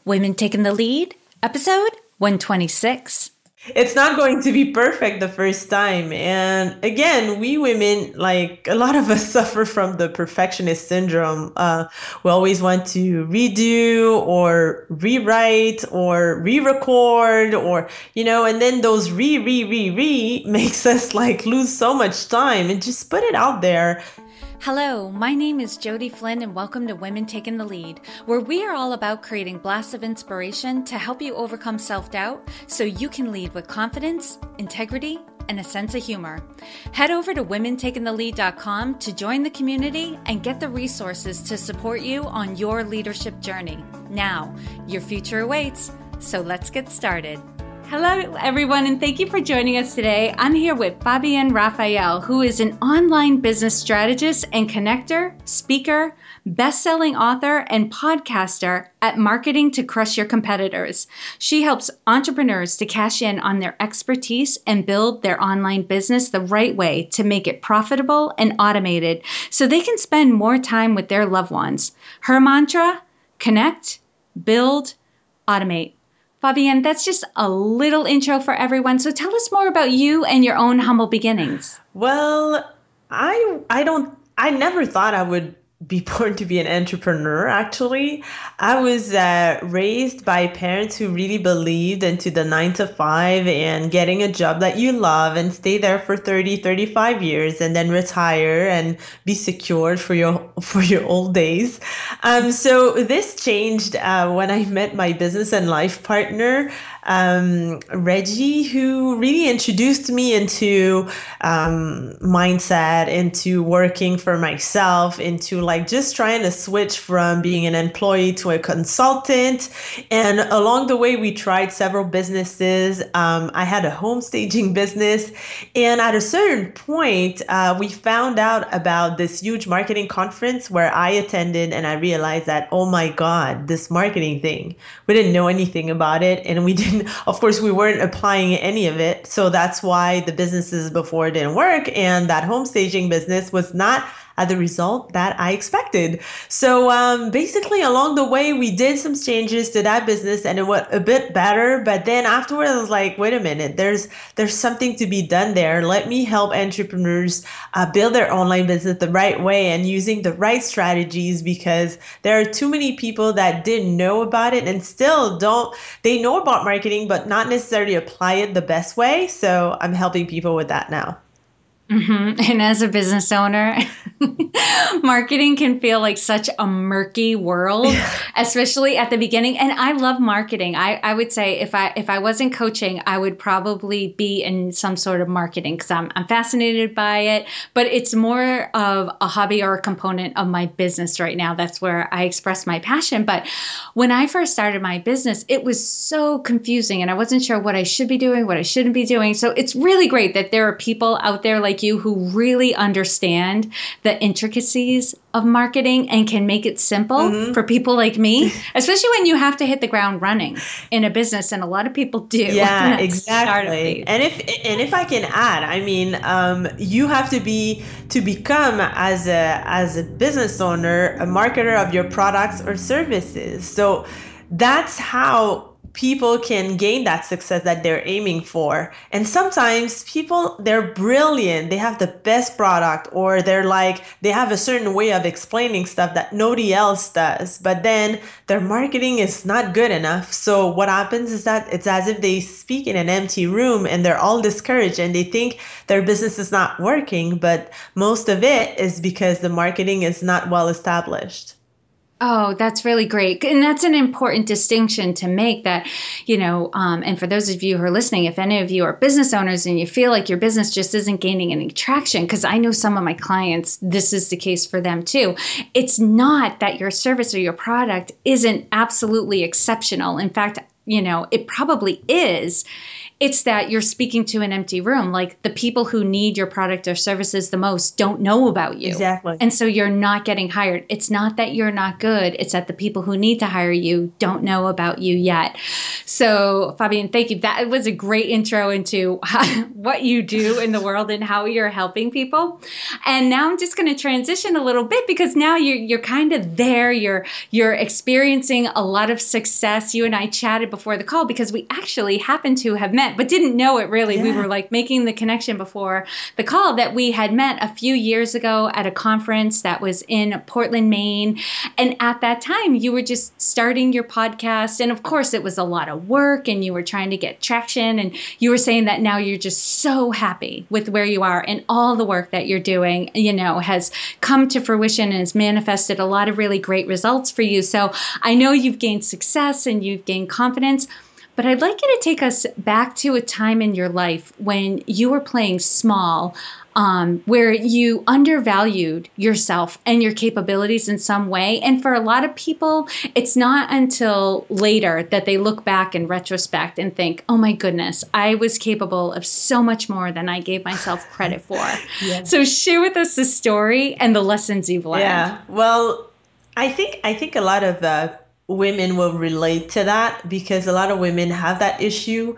Women Taking the Lead, episode 126. It's not going to be perfect the first time. And again, we women, like a lot of us suffer from the perfectionist syndrome. We always want to redo or rewrite or re-record or, and then those re makes us like lose so much time and just put it out there. Hello, my name is Jody Flynn and welcome to Women Taking the Lead, where we are all about creating blasts of inspiration to help you overcome self-doubt so you can lead with confidence, integrity, and a sense of humor. Head over to womentakingthelead.com to join the community and get the resources to support you on your leadership journey. Now, your future awaits, so let's get started. Hello, everyone, and thank you for joining us today. I'm here with Fabienne Raphaël, who is an online business strategist and connector, speaker, best-selling author, and podcaster at Marketing to Crush Your Competitors. She helps entrepreneurs to cash in on their expertise and build their online business the right way to make it profitable and automated so they can spend more time with their loved ones. Her mantra, connect, build, automate. Fabienne, that's just a little intro for everyone. So tell us more about you and your own humble beginnings. Well, I never thought I would be born to be an entrepreneur, actually. I was raised by parents who really believed into the 9 to 5 and getting a job that you love and stay there for 30, 35 years and then retire and be secured for your old days. So this changed when I met my business and life partner, Reggie, who really introduced me into mindset, into working for myself, into like just trying to switch from being an employee to a consultant. And along the way, we tried several businesses. I had a home staging business. And at a certain point, we found out about this huge marketing conference where I attended, and I realized that, oh my God, this marketing thing, we didn't know anything about it. And of course, we weren't applying any of it. So that's why the businesses before didn't work. And that home staging business was not at the result that I expected. So basically along the way, we did some changes to that business and it went a bit better. But then afterwards, I was like, wait a minute, there's something to be done there. Let me help entrepreneurs build their online business the right way and using the right strategies, because there are too many people that didn't know about it and still don't. They know about marketing, but not necessarily apply it the best way. So I'm helping people with that now. Mm-hmm. And as a business owner, marketing can feel like such a murky world, especially at the beginning. And I love marketing. I would say if I wasn't coaching, I would probably be in some sort of marketing because I'm fascinated by it. But it's more of a hobby or a component of my business right now. That's where I express my passion. But when I first started my business, it was so confusing and I wasn't sure what I should be doing, what I shouldn't be doing. So it's really great that there are people out there like you who really understand the intricacies of marketing and can make it simple for people like me, especially when you have to hit the ground running in a business, and a lot of people do. Yeah, exactly. And if I can add, I mean, you have to become as a business owner, a marketer of your products or services. So that's how people can gain that success that they're aiming for. And sometimes people, they're brilliant. They have the best product, or they have a certain way of explaining stuff that nobody else does. But then their marketing is not good enough. So what happens is that it's as if they speak in an empty room and they're all discouraged and they think their business is not working. But most of it is because the marketing is not well established. Oh, that's really great. And that's an important distinction to make that, and for those of you who are listening, if any of you are business owners and you feel like your business just isn't gaining any traction, because I know some of my clients, this is the case for them too. It's not that your service or your product isn't absolutely exceptional. In fact, it probably is. It's that you're speaking to an empty room. Like the people who need your product or services the most don't know about you. Exactly. And so you're not getting hired. It's not that you're not good. It's that the people who need to hire you don't know about you yet. So Fabienne, thank you. That was a great intro into what you do in the world and how you're helping people. And now I'm just going to transition a little bit because now you're kind of there. You're experiencing a lot of success. You and I chatted before the call because we actually happened to have met, but didn't know it really. Yeah. We were like making the connection before the call that we had met a few years ago at a conference that was in Portland, Maine. And at that time, you were just starting your podcast. And of course, it was a lot of work and you were trying to get traction. And you were saying that now you're just so happy with where you are and all the work that you're doing, has come to fruition and has manifested a lot of really great results for you. So I know you've gained success and you've gained confidence, but I'd like you to take us back to a time in your life when you were playing small, where you undervalued yourself and your capabilities in some way. And for a lot of people, it's not until later that they look back in retrospect and think, oh my goodness, I was capable of so much more than I gave myself credit for. Yeah. So share with us the story and the lessons you've learned. Yeah, well, I think a lot of women will relate to that because a lot of women have that issue.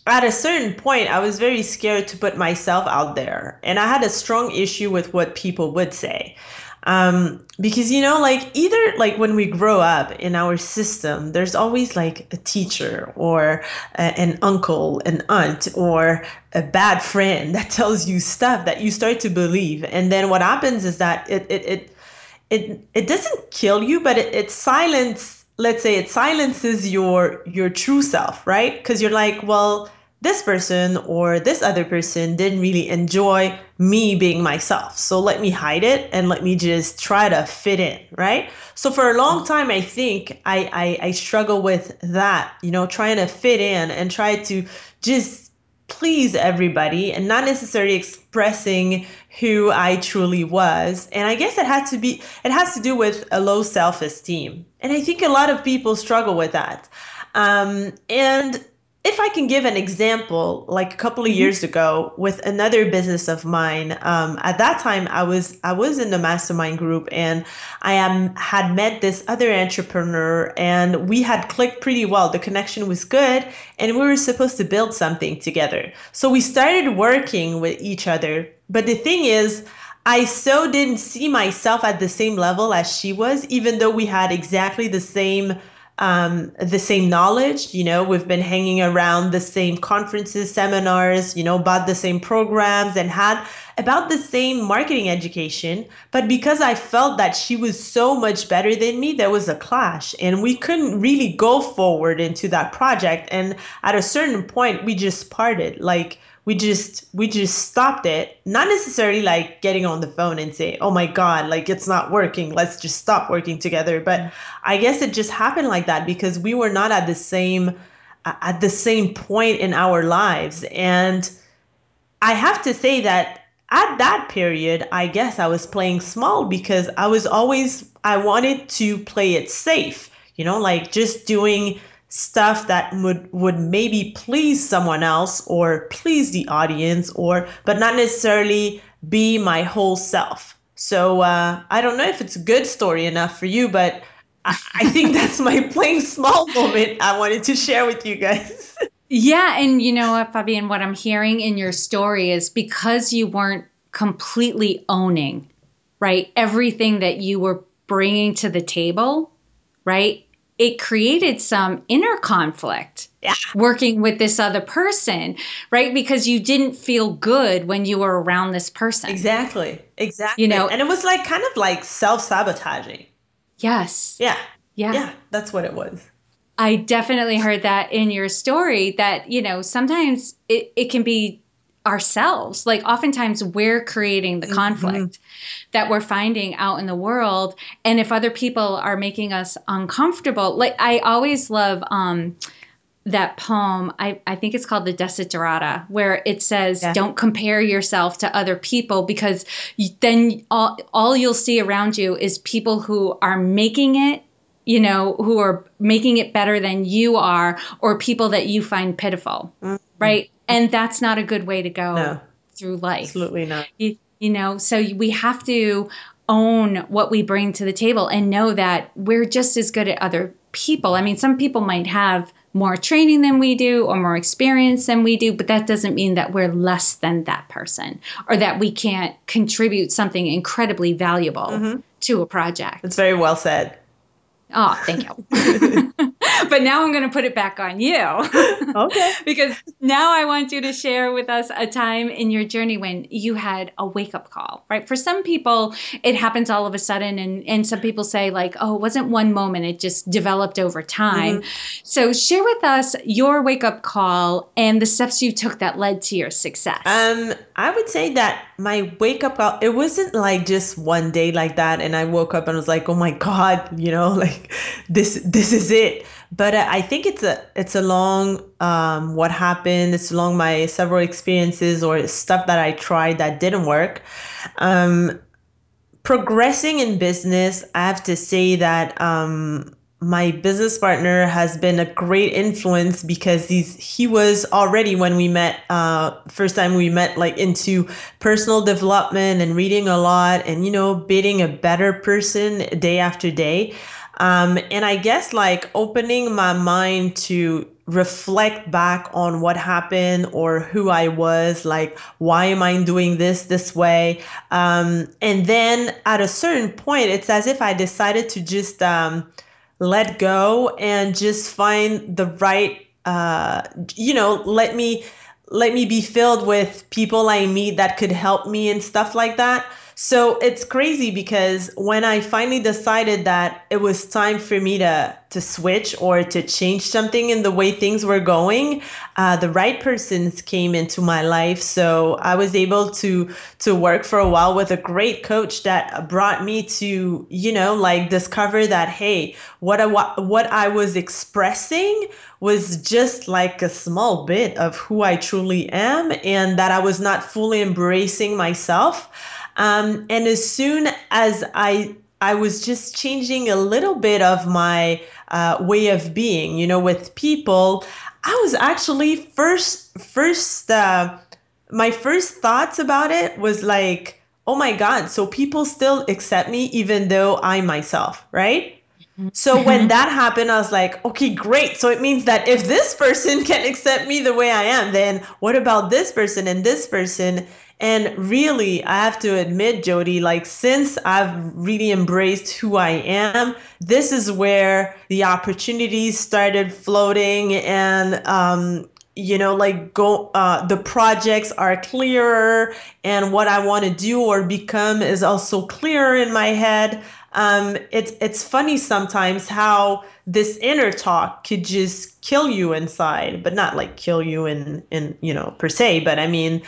At a certain point, I was very scared to put myself out there. And I had a strong issue with what people would say. Because, either like when we grow up in our system, there's always like a teacher or an uncle, an aunt, or a bad friend that tells you stuff that you start to believe. And then what happens is that it doesn't kill you, but it silences. Let's say it silences your true self, right? Because you're like, well, this person or this other person didn't really enjoy me being myself. So let me hide it and let me just try to fit in, right? So for a long time, I think I struggle with that, trying to fit in and try to just please everybody and not necessarily expressing who I truly was. And I guess it has to do with a low self-esteem. And I think a lot of people struggle with that. And if I can give an example, like a couple of years ago with another business of mine, at that time I was in the mastermind group and I had met this other entrepreneur and we had clicked pretty well. The connection was good and we were supposed to build something together. So we started working with each other. But the thing is, I so didn't see myself at the same level as she was, even though we had exactly the same knowledge. We've been hanging around the same conferences, seminars, bought the same programs and had about the same marketing education. But because I felt that she was so much better than me, there was a clash and we couldn't really go forward into that project. And at a certain point, we just parted. Like, we just stopped it, not necessarily like getting on the phone and say, oh my God, like it's not working. Let's just stop working together. But I guess it just happened like that because we were not at the same point in our lives. And I have to say that at that period, I guess I was playing small because I wanted to play it safe, like just doing stuff that would maybe please someone else or please the audience but not necessarily be my whole self. So I don't know if it's a good story enough for you, but I think that's my playing small moment I wanted to share with you guys. Yeah. And you know what, Fabienne, what I'm hearing in your story is because you weren't completely owning, right, everything that you were bringing to the table, right? It created some inner conflict working with this other person, right? Because you didn't feel good when you were around this person. Exactly. And it was like kind of like self-sabotaging. Yes. Yeah, that's what it was. I definitely heard that in your story that, sometimes it can be ourselves. Like oftentimes we're creating the conflict that we're finding out in the world. And if other people are making us uncomfortable, like I always love that poem. I think it's called the Desiderata, where it says, don't compare yourself to other people because then all you'll see around you is people who are making it, who are making it better than you are, or people that you find pitiful, right? And that's not a good way to go through life. Absolutely not. So we have to own what we bring to the table and know that we're just as good at other people. I mean, some people might have more training than we do or more experience than we do, but that doesn't mean that we're less than that person or that we can't contribute something incredibly valuable to a project. It's very well said. Oh, thank you. But now I'm going to put it back on you. Okay. Because now I want you to share with us a time in your journey when you had a wake-up call, right? For some people, it happens all of a sudden. And some people say like, oh, it wasn't one moment. It just developed over time. So share with us your wake-up call and the steps you took that led to your success. I would say that my wake-up call, it wasn't like just one day like that. And I woke up and was like, oh my God, like this is it. But I think it's along what happened. It's along my several experiences or stuff that I tried that didn't work. Progressing in business, I have to say that my business partner has been a great influence because he was already, when we met, first time we met, like into personal development and reading a lot and, being a better person day after day. And I guess like opening my mind to reflect back on what happened or who I was, like, why am I doing this way? And then at a certain point, it's as if I decided to just let go and just find the right, let me be filled with people I meet that could help me and stuff like that. So it's crazy because when I finally decided that it was time for me to switch or to change something in the way things were going, the right persons came into my life. So I was able to work for a while with a great coach that brought me to, discover that, hey, what I was expressing was just like a small bit of who I truly am, and that I was not fully embracing myself. And as soon as I was just changing a little bit of my way of being, with people, I was actually my first thoughts about it was like, oh my God, so people still accept me even though I'm myself, right? So when that happened, I was like, okay, great. So it means that if this person can accept me the way I am, then what about this person and this person? And really, I have to admit, Jody, like since I've really embraced who I am, this is where the opportunities started floating and, the projects are clearer and what I want to do or become is also clearer in my head. It's funny sometimes how this inner talk could just kill you inside, but not like kill you in per se, but I mean,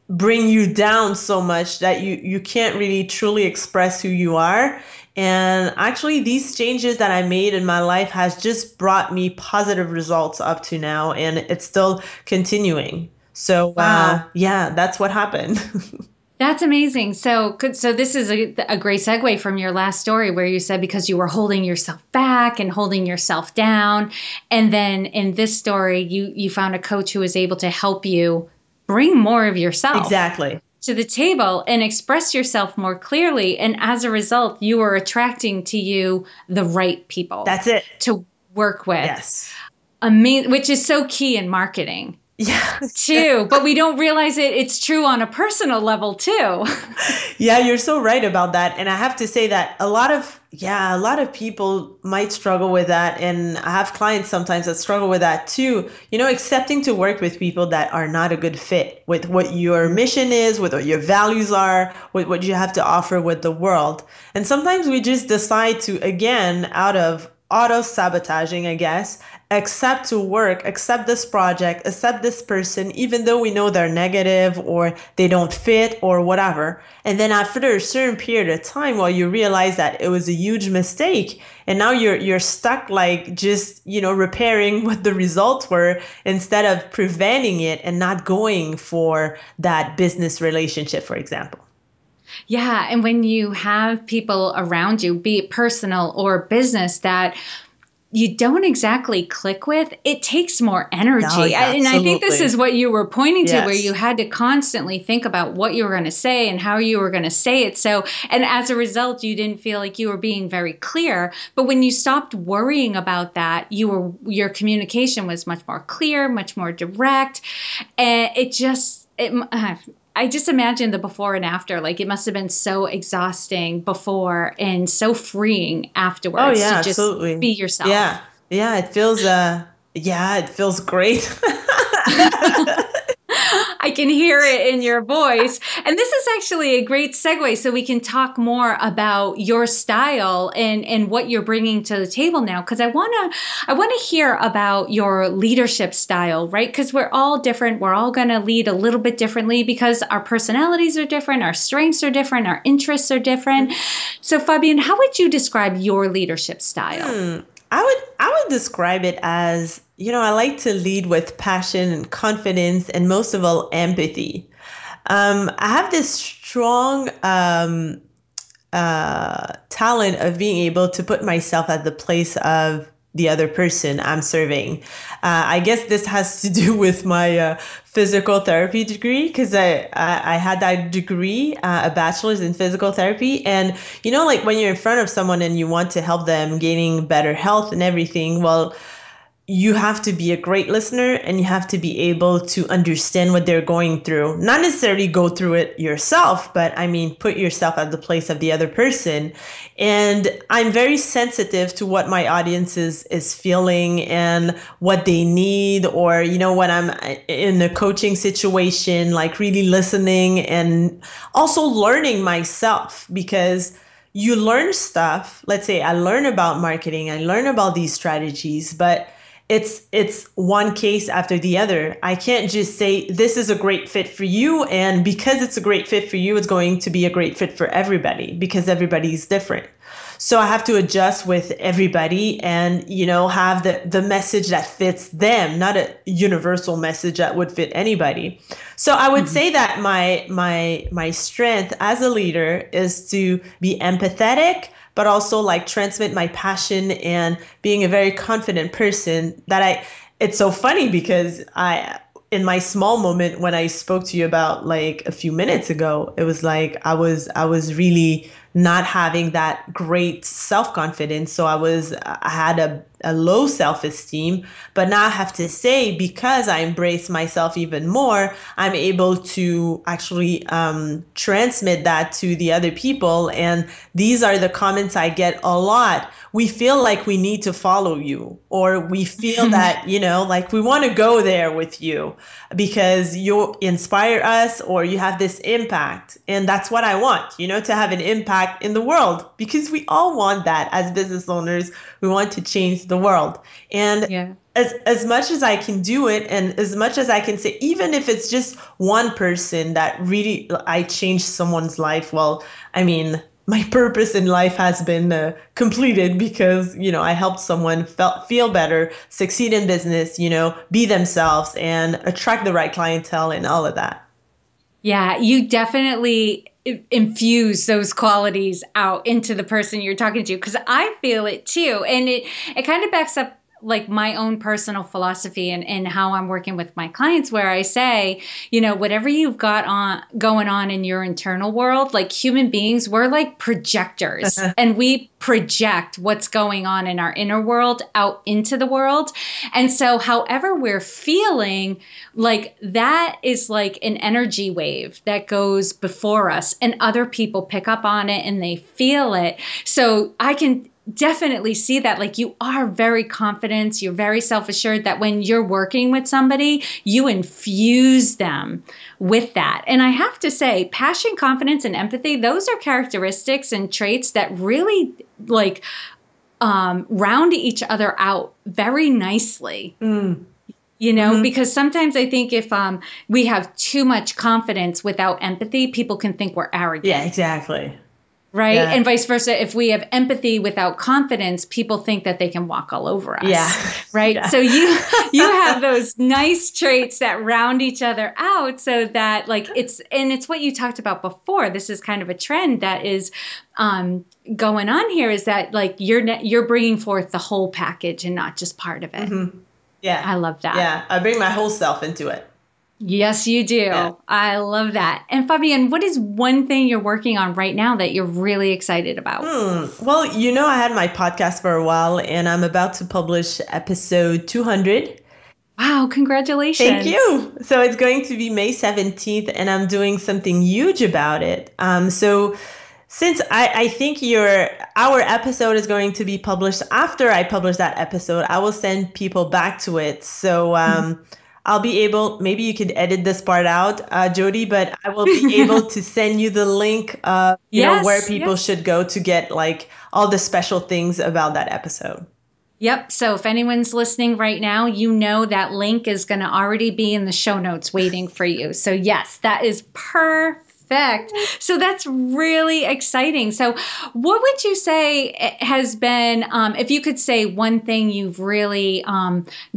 bring you down so much that you can't really truly express who you are. And actually these changes that I made in my life has just brought me positive results up to now, and it's still continuing. So, wow. That's what happened. That's amazing. So this is a great segue from your last story where you said because you were holding yourself back and holding yourself down. And then in this story, you found a coach who was able to help you bring more of yourself exactly to the table and express yourself more clearly. And as a result, you were attracting to you the right people. That's it. To work with. Yes. Which is so key in marketing. Yeah. Too. But we don't realize it's true on a personal level too. Yeah, you're so right about that. And I have to say that a lot of people might struggle with that. And I have clients sometimes that struggle with that too. Accepting to work with people that are not a good fit with what your mission is, with what your values are, with what you have to offer with the world. And sometimes we just decide to, again, out of auto-sabotaging, I guess, accept this project, accept this person, even though we know they're negative or they don't fit or whatever. And then after a certain period of time, you realize that it was a huge mistake. And now you're stuck like just, repairing what the results were instead of preventing it and not going for that business relationship, for example. Yeah. And when you have people around you, be it personal or business, that you don't exactly click with, it takes more Oh, energy. yeah, And I think this absolutely. is what you were pointing to, where you Yes. had to constantly think about what you were going to say and how you were going to say it. So, and as a result, you didn't feel like you were being very clear. But when you stopped worrying about that, your communication was much more clear, much more direct. And I just imagine the before and after. Like, it must have been so exhausting before and so freeing Oh, afterwards to yeah, just be absolutely. yourself. Yeah. Yeah, it feels great. I can hear it in your voice. And this is actually a great segue, so we can talk more about your style and what you're bringing to the table now. Because I want to hear about your leadership style, right? Because we're all different. We're all going to lead a little bit differently because our personalities are different, our strengths are different, our interests are different. So, Fabienne, how would you describe your leadership style? Hmm. I would describe it as, I like to lead with passion and confidence and most of all empathy. I have this strong talent of being able to put myself at the place of the other person I'm serving. I guess this has to do with my physical therapy degree, because I had that degree, a bachelor's in physical therapy. And, like when you're in front of someone and you want to help them gaining better health and everything, well, you have to be a great listener and you have to be able to understand what they're going through. Not necessarily go through it yourself, but I mean, put yourself at the place of the other person. And I'm very sensitive to what my audience is feeling and what they need, or, when I'm in a coaching situation, like really listening and also learning myself, because you learn stuff. Let's say I learn about marketing, I learn about these strategies, but it's one case after the other. I can't just say this is a great fit for you, and because it's a great fit for you, it's going to be a great fit for everybody, because everybody's different. So I have to adjust with everybody and, have the message that fits them, not a universal message that would fit anybody. So I would say that my strength as a leader is to be empathetic, but also like transmit my passion and being a very confident person. It's so funny because in my small moment when I spoke to you about like a few minutes ago, it was like I was really not having that great self-confidence. So I had a low self-esteem, but now I have to say, because I embrace myself even more, I'm able to actually transmit that to the other people. And these are the comments I get a lot. We feel like we need to follow you, or we feel that, like we want to go there with you because you inspire us or you have this impact. And that's what I want, to have an impact in the world, because we all want that as business owners. We want to change the world. And Yeah. as much as I can do it, and as much as I can say, even if it's just one person that really I changed someone's life, well, I mean, my purpose in life has been completed, because, I helped someone feel better, succeed in business, be themselves and attract the right clientele and all of that. Yeah, you definitely infuse those qualities out into the person you're talking to, because I feel it too. And it kind of backs up like my own personal philosophy and how I'm working with my clients, where I say, whatever you've got going on in your internal world, like human beings, we're like projectors and we project what's going on in our inner world out into the world. And so however we're feeling, like that is like an energy wave that goes before us, and other people pick up on it and they feel it. So I can definitely see that, like, you are very confident, you're very self-assured, that when you're working with somebody, you infuse them with that. And I have to say, passion, confidence, and empathy, those are characteristics and traits that really like round each other out very nicely. Because sometimes I think if we have too much confidence without empathy, people can think we're arrogant. Yeah, exactly. right? Yeah. And vice versa. If we have empathy without confidence, people think that they can walk all over us. Yeah. Right. Yeah. So you have those nice traits that round each other out, so that like it's what you talked about before. This is kind of a trend that is going on here, is that like you're bringing forth the whole package and not just part of it. Mm-hmm. Yeah. I love that. Yeah. I bring my whole self into it. Yes, you do. Yeah. I love that. And Fabienne, what is one thing you're working on right now that you're really excited about? Well, I had my podcast for a while, and I'm about to publish episode 200. Wow, congratulations. Thank you. So it's going to be May 17th, and I'm doing something huge about it. So since I think our episode is going to be published after I publish that episode, I will send people back to it. So I'll be able, maybe you could edit this part out, Jody, but I will be able to send you the link of where people should go to get like all the special things about that episode. Yep. So if anyone's listening right now, that link is going to already be in the show notes waiting for you. So yes, that is perfect. So that's really exciting. So what would you say has been, if you could say one thing you've really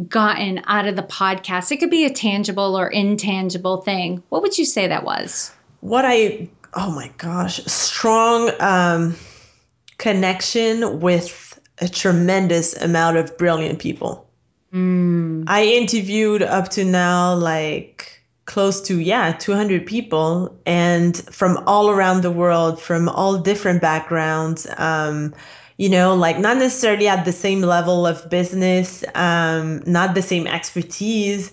gotten out of the podcast, it could be a tangible or intangible thing. What would you say that was? Oh my gosh, strong connection with a tremendous amount of brilliant people. I interviewed up to now like close to 200 people, and from all around the world, from all different backgrounds, like not necessarily at the same level of business, not the same expertise.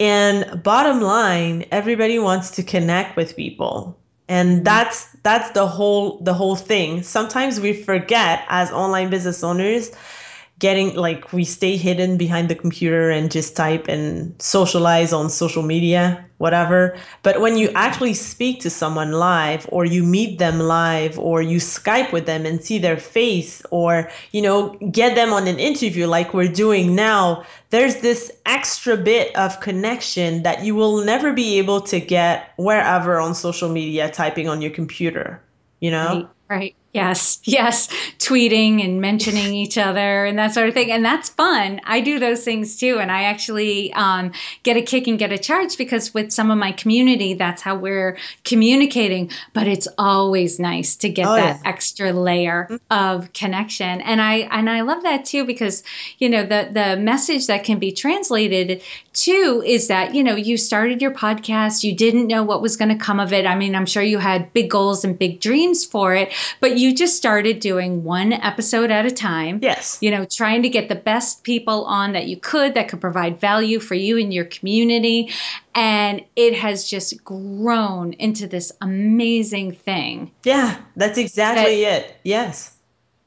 And bottom line, everybody wants to connect with people. And that's the whole thing. Sometimes we forget as online business owners, we stay hidden behind the computer and just type and socialize on social media, whatever. But when you actually speak to someone live, or you meet them live, or you Skype with them and see their face, or, get them on an interview like we're doing now, there's this extra bit of connection that you will never be able to get wherever on social media, typing on your computer, Right. Yes. Tweeting and mentioning each other and that sort of thing. And that's fun. I do those things too. And I actually get a kick and get a charge, because with some of my community, that's how we're communicating. But it's always nice to get extra layer of connection. And I love that too, because, the message that can be translated too is that, you started your podcast, you didn't know what was going to come of it. I mean, I'm sure you had big goals and big dreams for it, but you just started doing one episode at a time. Yes. Trying to get the best people on that could provide value for you and your community. And it has just grown into this amazing thing. Yeah, that's exactly it. Yes.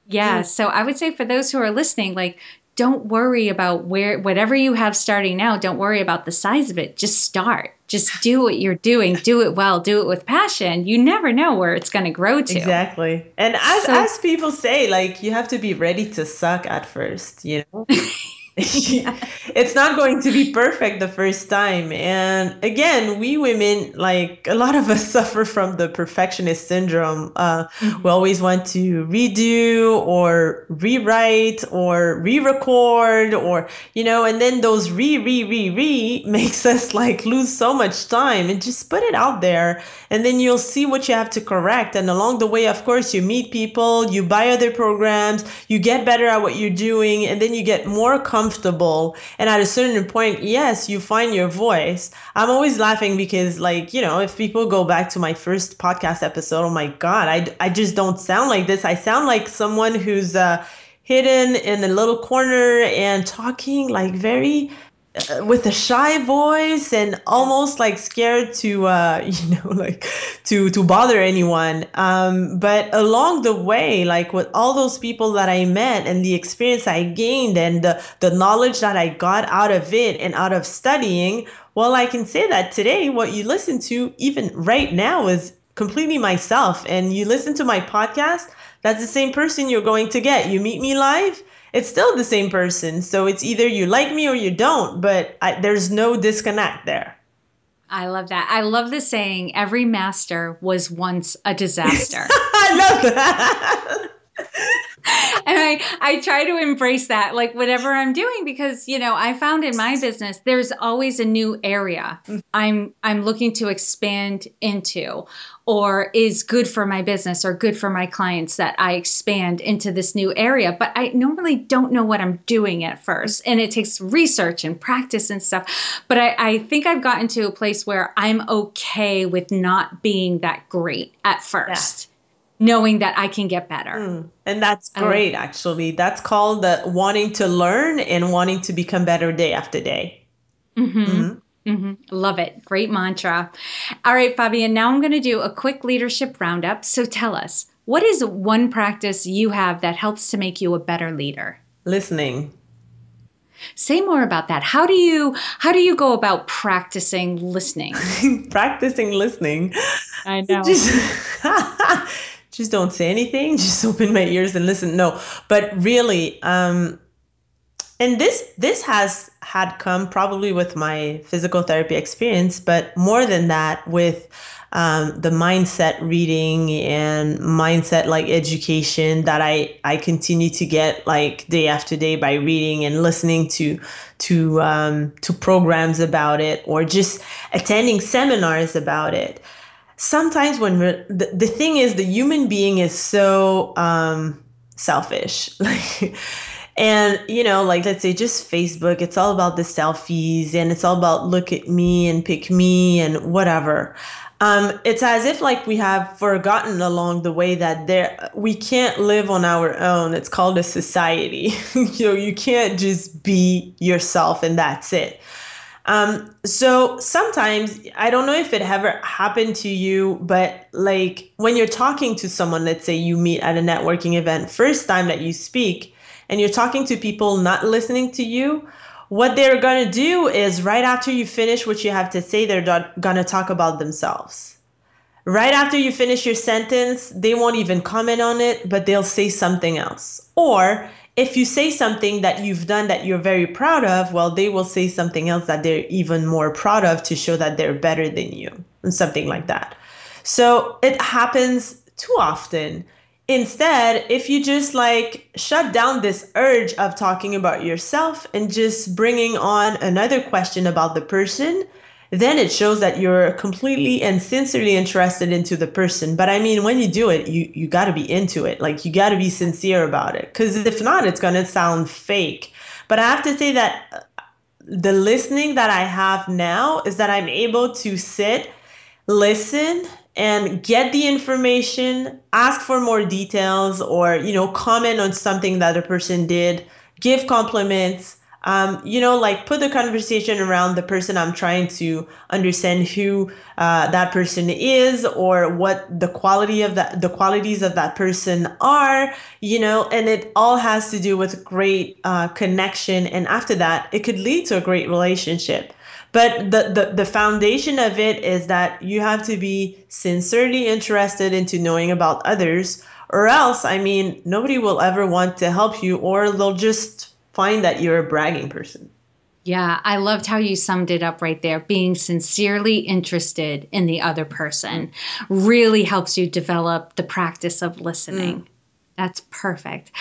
Yeah. So I would say for those who are listening, don't worry about whatever you have starting now. Don't worry about the size of it. Just start. Just do what you're doing. Do it well. Do it with passion. You never know where it's going to grow to. Exactly. And as people say, you have to be ready to suck at first, It's not going to be perfect the first time. And again, we women, a lot of us suffer from the perfectionist syndrome. We always want to redo or rewrite or re-record or, and then those re makes us lose so much time. And just put it out there, and then you'll see what you have to correct. And along the way, of course, you meet people, you buy other programs, you get better at what you're doing, and then you get more comfortable. And at a certain point, yes, you find your voice. I'm always laughing because if people go back to my first podcast episode, oh my God, I just don't sound like this. I sound like someone who's hidden in a little corner and talking very with a shy voice and almost scared to to bother anyone. But along the way, with all those people that I met and the experience I gained and the knowledge that I got out of it and out of studying, well, I can say that today what you listen to even right now is completely myself. And you listen to my podcast, that's the same person you're going to get. You meet me live, it's still the same person. So it's either you like me or you don't, but there's no disconnect there. I love that. I love the saying, every master was once a disaster. I love that. And I try to embrace that, like whatever I'm doing, because, I found in my business, there's always a new area I'm looking to expand into, or is good for my business or good for my clients, that I expand into this new area. But I normally don't know what I'm doing at first. And it takes research and practice and stuff. But I think I've gotten to a place where I'm okay with not being that great at first. Yeah. Knowing that I can get better. And that's great, actually. That's called the wanting to learn and wanting to become better day after day. Love it. Great mantra. All right, Fabienne, now I'm going to do a quick leadership roundup. So tell us, what is one practice you have that helps to make you a better leader? Listening. Say more about that. How do you go about practicing listening? Practicing listening. I know. Just don't say anything. Just open my ears and listen. No, but really, and this has had come probably with my physical therapy experience, but more than that, with the mindset reading and mindset like education that I continue to get like day after day by reading and listening to programs about it, or just attending seminars about it. Sometimes when the thing is, the human being is so selfish. And, like, let's say just Facebook, it's all about the selfies and it's all about look at me and pick me and whatever. It's as if like we have forgotten along the way that we can't live on our own. It's called a society. You can't just be yourself and that's it. So sometimes, I don't know if it ever happened to you, but like when you're talking to someone, let's say you meet at a networking event, first time that you speak, and you're talking to people not listening to you, what they're going to do is right after you finish what you have to say, they're going to talk about themselves. Right after you finish your sentence, they won't even comment on it, but they'll say something else. Or if you say something that you've done that you're very proud of, well, they will say something else that they're even more proud of to show that they're better than you and something like that. So it happens too often. Instead, if you just like shut down this urge of talking about yourself and just bringing on another question about the person, then it shows that you're completely and sincerely interested into the person. But I mean, when you do it, you got to be into it. Like, you got to be sincere about it, because if not, it's going to sound fake. But I have to say that the listening that I have now is that I'm able to sit, listen, and get the information, ask for more details, or, comment on something that a person did, give compliments, like put the conversation around the person I'm trying to understand who that person is, or what the qualities of that person are, and it all has to do with great connection. And after that, it could lead to a great relationship. But the foundation of it is that you have to be sincerely interested into knowing about others, or else, nobody will ever want to help you, or they'll just find that you're a bragging person. Yeah, I loved how you summed it up right there. Being sincerely interested in the other person really helps you develop the practice of listening. That's perfect.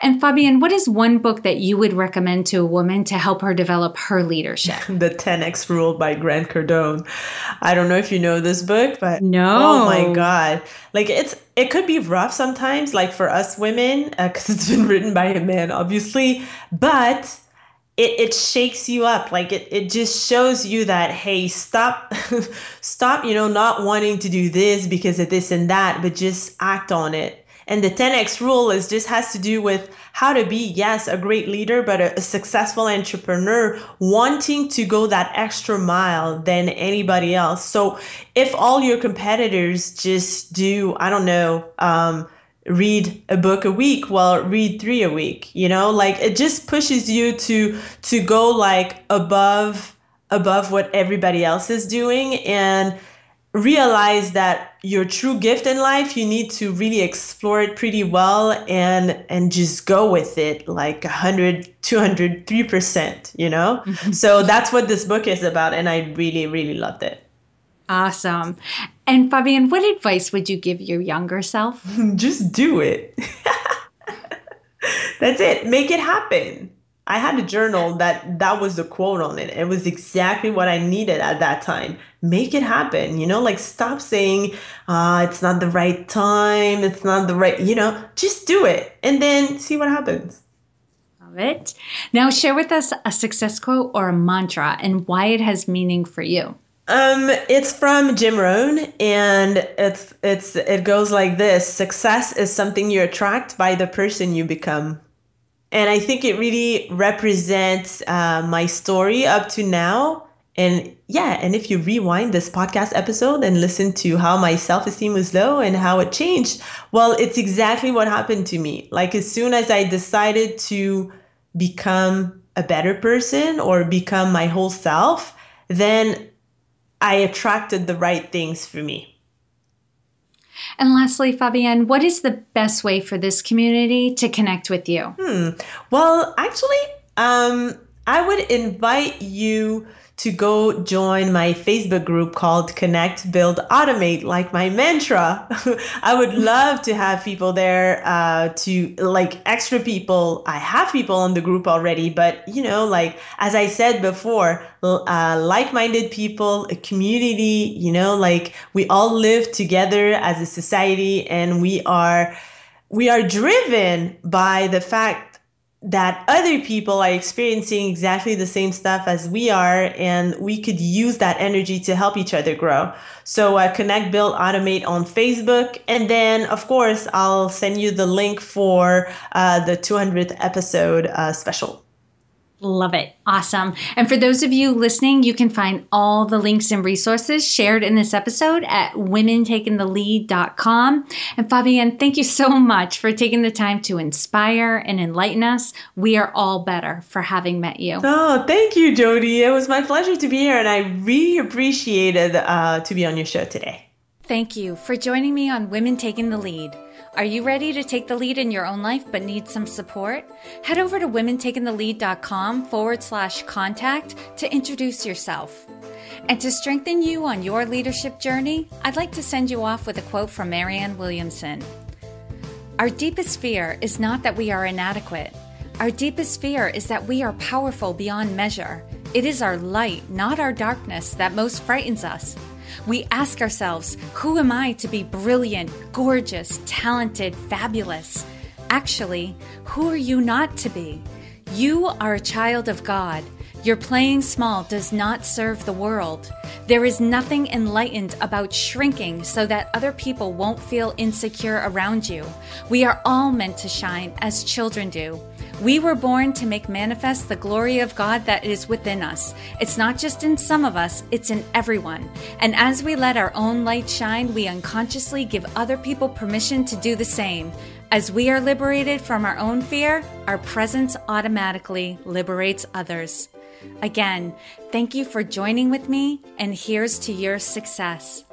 And Fabienne, what is one book that you would recommend to a woman to help her develop her leadership? The 10X Rule by Grant Cardone. I don't know if you know this book, but no. Oh my God. Like it could be rough sometimes, like for us women, because it's been written by a man, obviously, but it shakes you up. Like it just shows you that, hey, stop, not wanting to do this because of this and that, but just act on it. And the 10X rule has to do with how to be, yes, a great leader, but a successful entrepreneur wanting to go that extra mile than anybody else. So if all your competitors just do, read a book a week, well, read 3 a week, like it just pushes you to go like above what everybody else is doing, and realize that your true gift in life, you need to really explore it pretty well and just go with it like 100, 200, 3%, Mm-hmm. So that's what this book is about. And I really, really loved it. Awesome. And Fabienne, what advice would you give your younger self? Just do it. That's it. Make it happen. I had a journal that was the quote on it. It was exactly what I needed at that time. Make it happen. Like stop saying, it's not the right time. It's not the right, just do it and then see what happens. Love it. Now share with us a success quote or a mantra and why it has meaning for you. It's from Jim Rohn, and it goes like this: success is something you attract by the person you become. And I think it really represents my story up to now. And yeah, and if you rewind this podcast episode and listen to how my self-esteem was low and how it changed, well, it's exactly what happened to me. Like as soon as I decided to become a better person or become my whole self, then I attracted the right things for me. And lastly, Fabienne, what is the best way for this community to connect with you? Well, actually, I would invite you to go join my Facebook group called Connect, Build, Automate, like my mantra. I would love to have people there, to like extra people. I have people on the group already, but like as I said before, like-minded people, a community, like we all live together as a society, and we are driven by the fact that other people are experiencing exactly the same stuff as we are, and we could use that energy to help each other grow. So Connect, Build, Automate on Facebook. And then, of course, I'll send you the link for the 200th episode special. Love it. Awesome. And for those of you listening, you can find all the links and resources shared in this episode at womentakingthelead.com. And Fabienne, thank you so much for taking the time to inspire and enlighten us. We are all better for having met you. Oh, thank you, Jody. It was my pleasure to be here, and I really appreciated to be on your show today. Thank you for joining me on Women Taking the Lead. Are you ready to take the lead in your own life but need some support? Head over to womentakingthelead.com/contact to introduce yourself. And to strengthen you on your leadership journey, I'd like to send you off with a quote from Marianne Williamson. Our deepest fear is not that we are inadequate. Our deepest fear is that we are powerful beyond measure. It is our light, not our darkness, that most frightens us. We ask ourselves, who am I to be brilliant, gorgeous, talented, fabulous? Actually, who are you not to be? You are a child of God. Your playing small does not serve the world. There is nothing enlightened about shrinking so that other people won't feel insecure around you. We are all meant to shine as children do. We were born to make manifest the glory of God that is within us. It's not just in some of us, it's in everyone. And as we let our own light shine, we unconsciously give other people permission to do the same. As we are liberated from our own fear, our presence automatically liberates others. Again, thank you for joining with me, and here's to your success.